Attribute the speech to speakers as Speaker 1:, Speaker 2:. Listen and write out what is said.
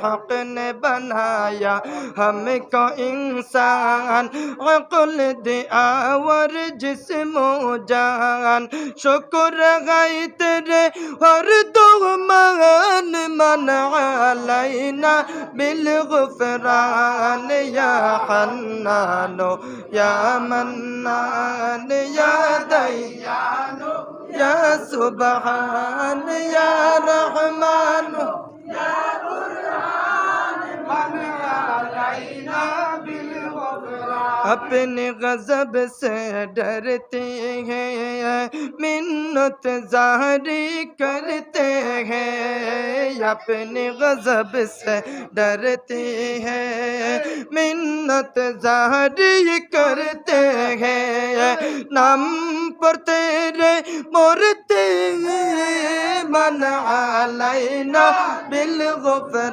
Speaker 1: हक ने बनाया हमको इंसान, अक़ल दिया और जिस्मो जान। शुक्र है तेरे हर दो मान, मन अलैना बिल गुफ़रान या हन्नानो या मन्नान या दय्यानो या सुबहान या रहमान अपने गज़ब से डरते हैं, मिन्नत ज़ाहिर करते हैं। अपने गज़ब से डरते हैं, मिन्नत ज़ाहिर करते हैं। नाम पर तेरे मरते हैं, मन अलैना बिल गुफ़रान।